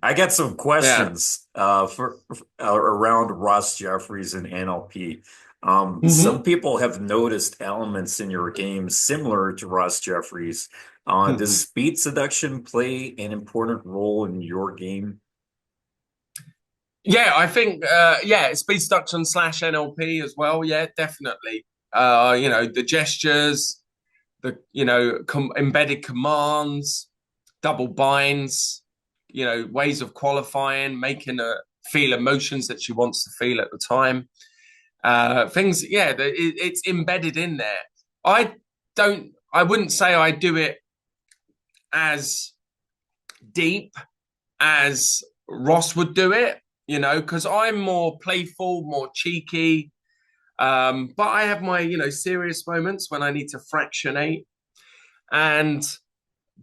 I got some Yeah. questions around Ross Jeffries and NLP. Some Hmm. people have noticed elements in your game similar to Ross Jeffries. Does speed seduction play an important role in your game? Yeah, I think yeah, speed seduction slash NLP as well. Yeah, definitely. The gestures, the embedded commands, double binds, ways of qualifying, making her feel emotions that she wants to feel at the time. Things, yeah, it's embedded in there. I I wouldn't say I do it as deep as Ross would do it, because I'm more playful, more cheeky. But I have my, serious moments when I need to fractionate. And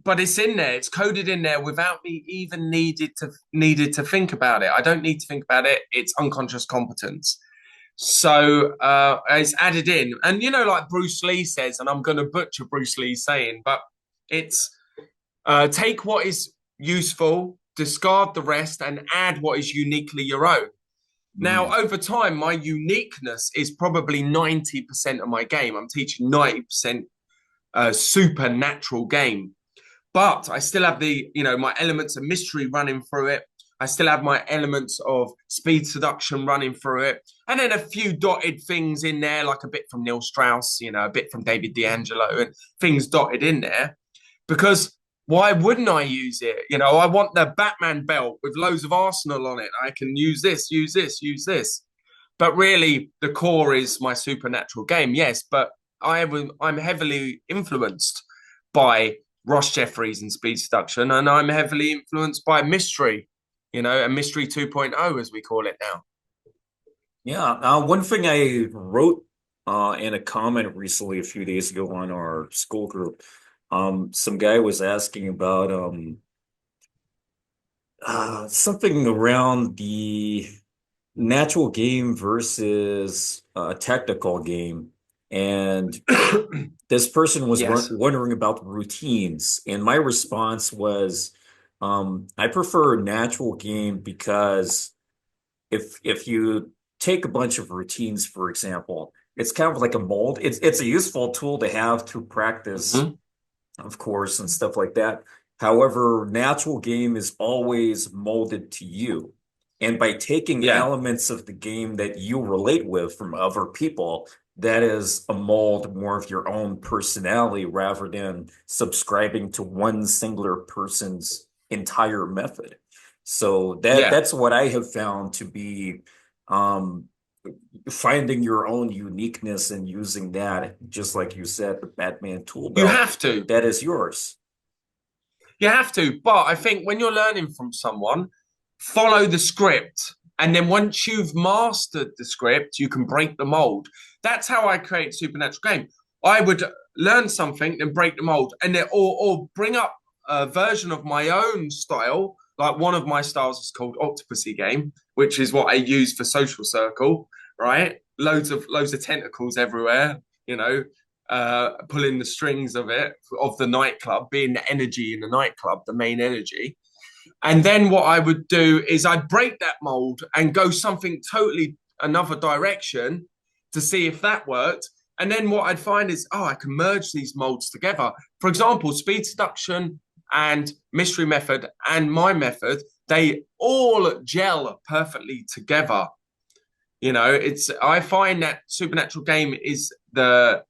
but it's in there, it's coded in there without me even needed to think about it. I don't need to think about it. It's unconscious competence. So it's added in. And like Bruce Lee says, and I'm gonna butcher Bruce Lee's saying, but it's take what is useful, discard the rest, and add what is uniquely your own. Now, Mm, over time, my uniqueness is probably 90% of my game. I'm teaching 90% supernatural game. But I still have my elements of mystery running through it. I still have my elements of speed seduction running through it. And then a few dotted things in there, like a bit from Neil Strauss, a bit from David D'Angelo, and things dotted in there. Because why wouldn't I use it? I want the Batman belt with loads of Arsenal on it. I can use this, use this, use this. But really, the core is my supernatural game, yes. But I'm heavily influenced by Ross Jeffries and speed seduction, and I'm heavily influenced by mystery, and mystery 2.0, as we call it now. yeah. One thing I wrote in a comment recently, a few days ago on our school group, some guy was asking about something around the natural game versus technical game. And this person was Yes. wondering about routines. And my response was, I prefer natural game because if you take a bunch of routines, for example, it's kind of like a mold. It's a useful tool to have to practice, Hmm. of course, and stuff like that. However, natural game is always molded to you. And by taking Yeah. elements of the game that you relate with from other people, that is a mold more of your own personality rather than subscribing to one singular person's entire method. So Yeah. that's what I have found to be um, finding your own uniqueness and using that, just like you said, the Batman tool You belt, have to. that is yours. You have to. But I think when you're learning from someone, follow the script. And then once you've mastered the script, you can break the mold. That's how I create Supernatural Game. I would learn something, then break the mold, and then or bring up a version of my own style. Like one of my styles is called Octopussy Game, which is what I use for Social Circle, right? Loads of tentacles everywhere, pulling the strings of it, of the nightclub, being the energy in the nightclub, the main energy. And then what I would do is I'd break that mold and go something totally another direction to see if that worked. And then what I'd find is, oh, I can merge these molds together. For example, speed seduction and mystery method and my method, they all gel perfectly together. It's I find that supernatural game is the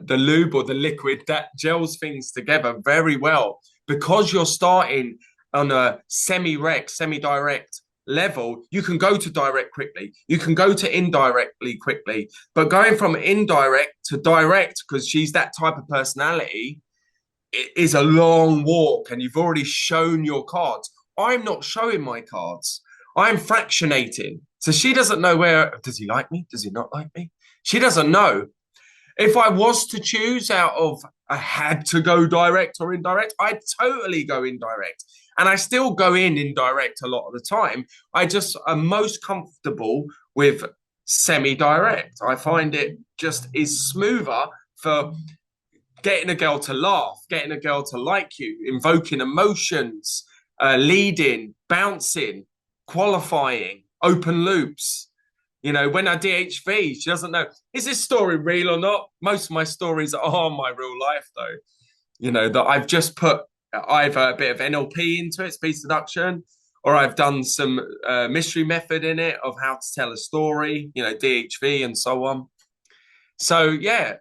lube or the liquid that gels things together very well because you're starting on a semi-direct level. You can go to direct quickly. You can go to indirectly quickly. But going from indirect to direct, because she's that type of personality, it is a long walk and you've already shown your cards. I'm not showing my cards. I'm fractionating. So she doesn't know where, does he like me? Does he not like me? She doesn't know. If I was to choose out of I had to go direct or indirect, I'd totally go indirect. And I still go in indirect a lot of the time. I just am most comfortable with semi direct. I find it just is smoother for getting a girl to laugh, getting a girl to like you, invoking emotions, leading, bouncing, qualifying, open loops. You know, when I DHV, she doesn't know, is this story real or not? Most of my stories are my real life, though. You know, that I've just put either a bit of NLP into it, speech deduction, or I've done some mystery method in it of how to tell a story, you know, DHV and so on. So, yeah,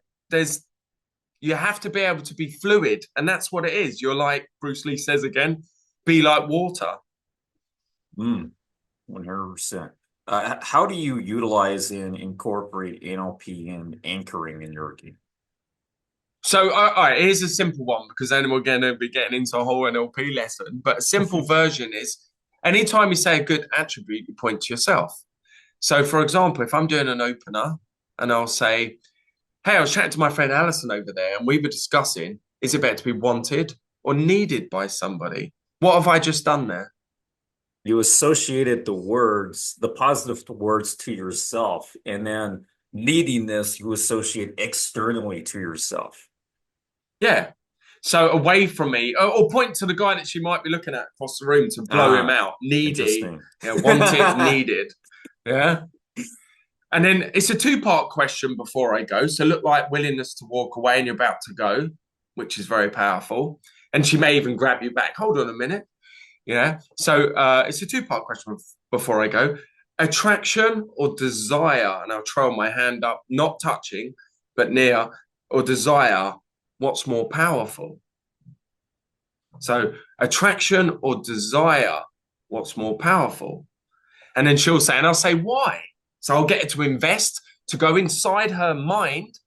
you have to be able to be fluid. And that's what it is. You're like Bruce Lee says again, be like water. 100%. How do you utilize and incorporate NLP and anchoring in your game? So, all right, here's a simple one because then we're going to be getting into a whole NLP lesson. But a simple version is anytime you say a good attribute, you point to yourself. So, for example, if I'm doing an opener and I'll say, hey, I was chatting to my friend Alison over there and we were discussing, is it better to be wanted or needed by somebody? What have I just done there? You associated the words, the positive words to yourself, and then needing this, you associate externally to yourself. Yeah. So away from me, or point to the guy that she might be looking at across the room to blow him out. Needy, yeah, wanted, needed. Yeah. And then it's a two-part question before I go. So look like willingness to walk away and you're about to go, which is very powerful. And she may even grab you back. Hold on a minute. Yeah. So it's a two-part question before I go. Attraction or desire? And I'll throw my hand up, not touching, but near, or desire. What's more powerful? So attraction or desire, what's more powerful? And then she'll say, and I'll say, why? So I'll get her to invest, to go inside her mind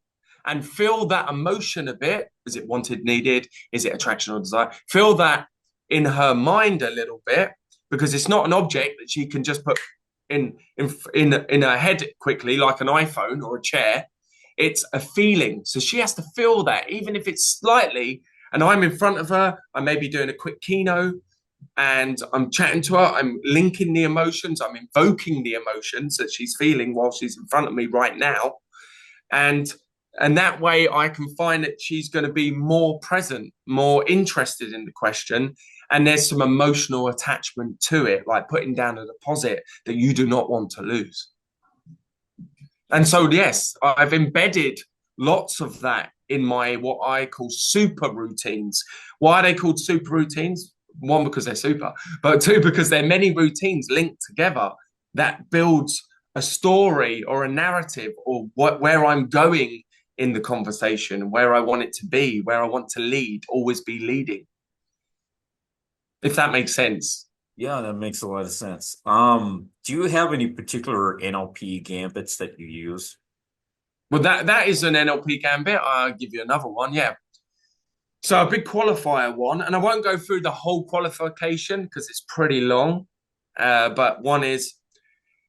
and feel that emotion a bit. Is it wanted, needed? Is it attraction or desire? Feel that in her mind a little bit, because it's not an object that she can just put in her head quickly, like an iPhone or a chair. It's a feeling. So she has to feel that, even if it's slightly, and I'm in front of her, I may be doing a quick keynote and I'm chatting to her, I'm linking the emotions, I'm invoking the emotions that she's feeling while she's in front of me right now. And that way I can find that she's going to be more present, more interested in the question. And there's some emotional attachment to it, like putting down a deposit that you do not want to lose. And so, yes, I've embedded lots of that in my what I call super routines. Why are they called super routines? One, because they're super, but two, because they're many routines linked together that builds a story or a narrative or where I'm going in the conversation, where I want it to be, where I want to lead, always be leading. If that makes sense. Yeah, that makes a lot of sense. Do you have any particular NLP gambits that you use? Well, that is an NLP gambit. I'll give you another one. Yeah. So a big qualifier one, and I won't go through the whole qualification because it's pretty long. But one is,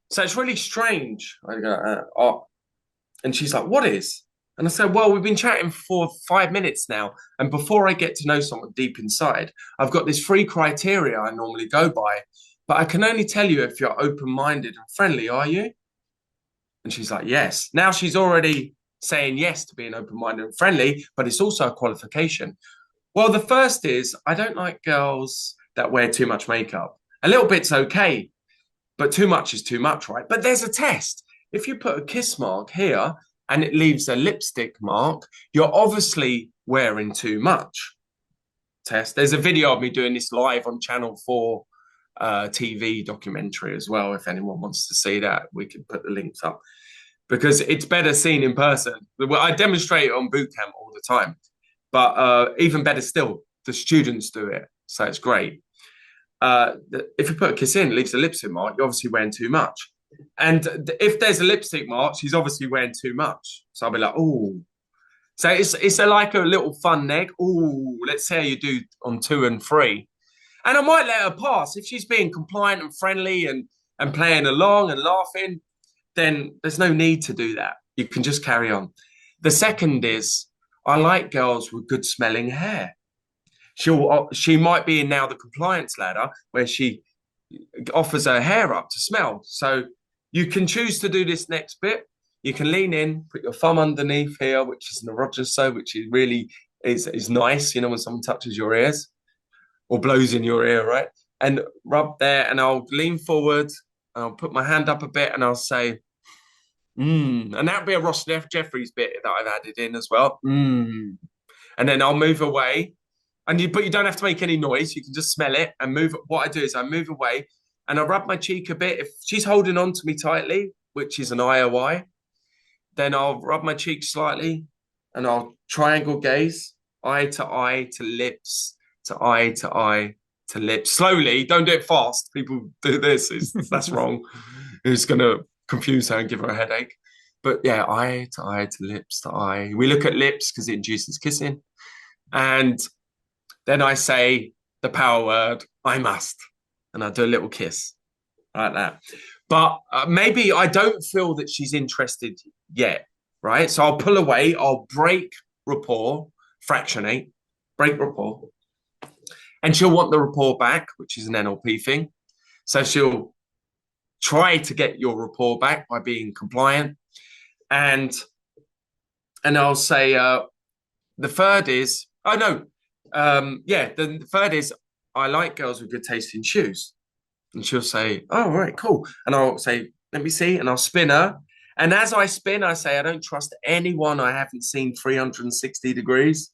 so it's really strange. I go, oh. And she's like, what is? And I said, well, we've been chatting for 5 minutes now. And before I get to know someone deep inside, I've got this 3 criteria I normally go by. But I can only tell you if you're open-minded and friendly, are you? And she's like, yes. Now she's already saying yes to being open-minded and friendly, but it's also a qualification. Well, the first is, I don't like girls that wear too much makeup. A little bit's okay, but too much is too much, right? But there's a test. If you put a kiss mark here and it leaves a lipstick mark, you're obviously wearing too much. Test. There's a video of me doing this live on Channel 4 TV documentary as well. If anyone wants to see that, we can put the links up because it's better seen in person. I demonstrate it on boot camp all the time, but even better still, the students do it. So it's great. If you put a kiss in, it leaves a lipstick mark, you're obviously wearing too much. And if there's a lipstick mark, she's obviously wearing too much. So I'll be like, oh. So it's like a little fun neg. Oh, let's see how you do on 2 and 3. And I might let her pass. If she's being compliant and friendly and playing along and laughing, then there's no need to do that. You can just carry on. The second is, I like girls with good smelling hair. She might be in now the compliance ladder where she offers her hair up to smell. So you can choose to do this next bit. You can lean in, put your thumb underneath here, which is an erogenous, which is really is nice, you know, when someone touches your ears or blows in your ear, right? and rub there, and I'll lean forward, and I'll put my hand up a bit, and I'll say, and that'll be a Jeffries bit that I've added in as well. And then I'll move away, but you don't have to make any noise. You can just smell it and move. What I do is I move away, and I rub my cheek a bit. If she's holding on to me tightly, which is an IOI, then I'll rub my cheek slightly, and I'll triangle gaze, eye to lips, to eye to lips. Slowly, don't do it fast. People do this. That's wrong. It's going to confuse her and give her a headache. But yeah, eye to lips to eye. We look at lips because it induces kissing. And then I say the power word, I must. And I do a little kiss like that. But maybe I don't feel that she's interested yet, right? So I'll pull away. I'll break rapport, fractionate, break rapport. And she'll want the rapport back, which is an NLP thing. So she'll try to get your rapport back by being compliant. And I'll say the third is, the third is, I like girls with good taste in shoes. And she'll say, oh, right, cool. And I'll say, let me see. And I'll spin her. And as I spin, I say, I don't trust anyone I haven't seen 360 degrees.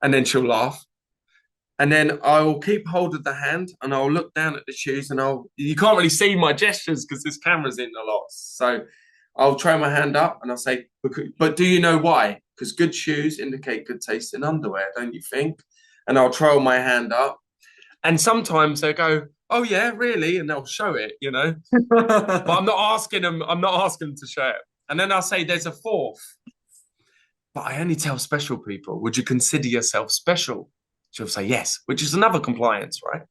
And then she'll laugh. And then I'll keep hold of the hand and I'll look down at the shoes and you can't really see my gestures because this camera's in a lot. So I'll throw my hand up and I'll say, but do you know why? Because good shoes indicate good taste in underwear, don't you think? And I'll throw my hand up. And sometimes they go, oh yeah, really? And they'll show it, But I'm not asking them to show it. And then I'll say there's a fourth. But I only tell special people. Would you consider yourself special? She'll say yes, which is another compliance, right?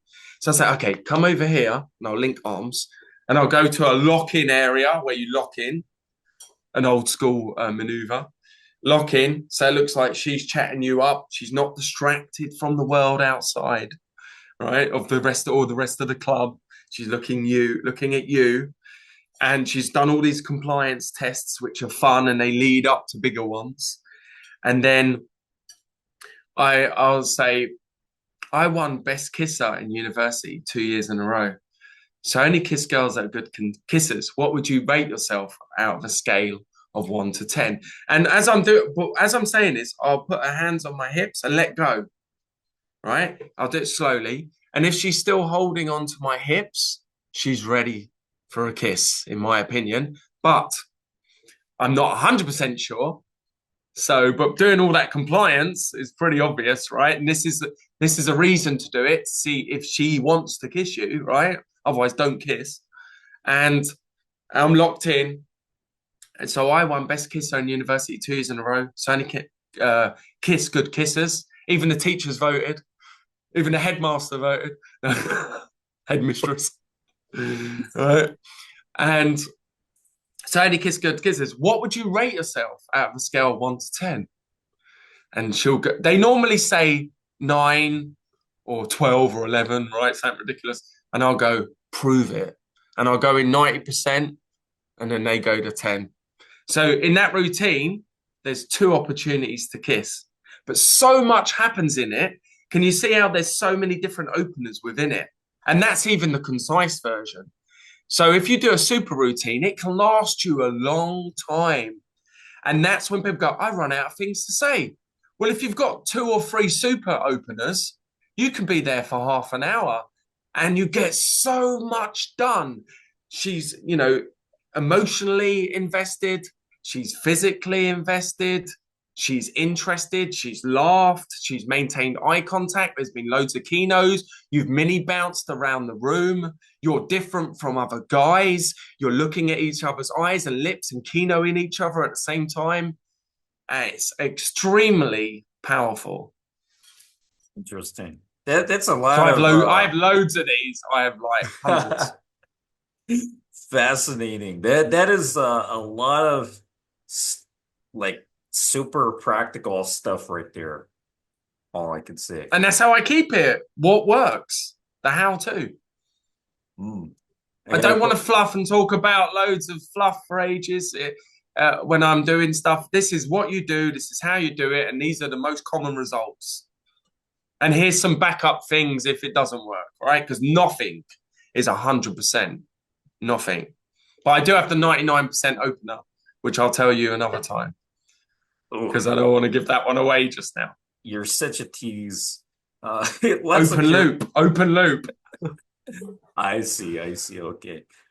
So I say, okay, come over here, and I'll link arms, and I'll go to a lock-in area where you lock in, an old school maneuver. Lock in, so it looks like she's chatting you up. She's not distracted from the world outside, right? Of the rest of the club. She's looking at you, and she's done all these compliance tests, which are fun, and they lead up to bigger ones. And then I'll say, I won Best Kisser in university 2 years in a row. So I only kiss girls that are good kissers. What would you rate yourself out of a scale of 1 to 10? And as I'm saying this, I'll put her hands on my hips and let go. Right? I'll do it slowly. And if she's still holding on to my hips, she's ready for a kiss, in my opinion. But I'm not 100% sure. So, but doing all that compliance is pretty obvious, right? And this is a reason to do it, to see if she wants to kiss you, right? Otherwise, don't kiss. And I'm locked in. And so I won Best Kisser in university 2 years in a row. So I only kiss good kissers. Even the teachers voted. Even the headmaster voted. Headmistress. Right? And so I only kiss good kissers. What would you rate yourself out of a scale of 1 to 10? And she'll go, they normally say 9 or 12 or 11, right? Something ridiculous. And I'll go, prove it. And I'll go in 90%, and then they go to 10. So in that routine, there's 2 opportunities to kiss. But so much happens in it. Can you see how there's so many different openers within it? And that's even the concise version. So if you do a super routine, it can last you a long time. And that's when people go, I run out of things to say. Well, if you've got 2 or 3 super openers, you can be there for half an hour and you get so much done. She's, emotionally invested. She's physically invested. She's interested. She's laughed. She's maintained eye contact. There's been loads of keynotes. You've mini bounced around the room. You're different from other guys. You're looking at each other's eyes and lips and keynoting each other at the same time. And it's extremely powerful. Interesting. That's a lot so of. I have loads of these. I have like hundreds. Fascinating. That is a lot of like super practical stuff right there. All I can say. And that's how I keep it. What works? The how-to. I don't want to fluff and talk about loads of fluff for ages when I'm doing stuff. This is what you do. This is how you do it. And these are the most common results. And here's some backup things if it doesn't work, right? Because nothing is 100%. Nothing. But I do have the 99% opener, which I'll tell you another time Oh, because I don't want to give that one away just now. you're such a tease. Lots of Open your. loop, open loop. I see. Okay.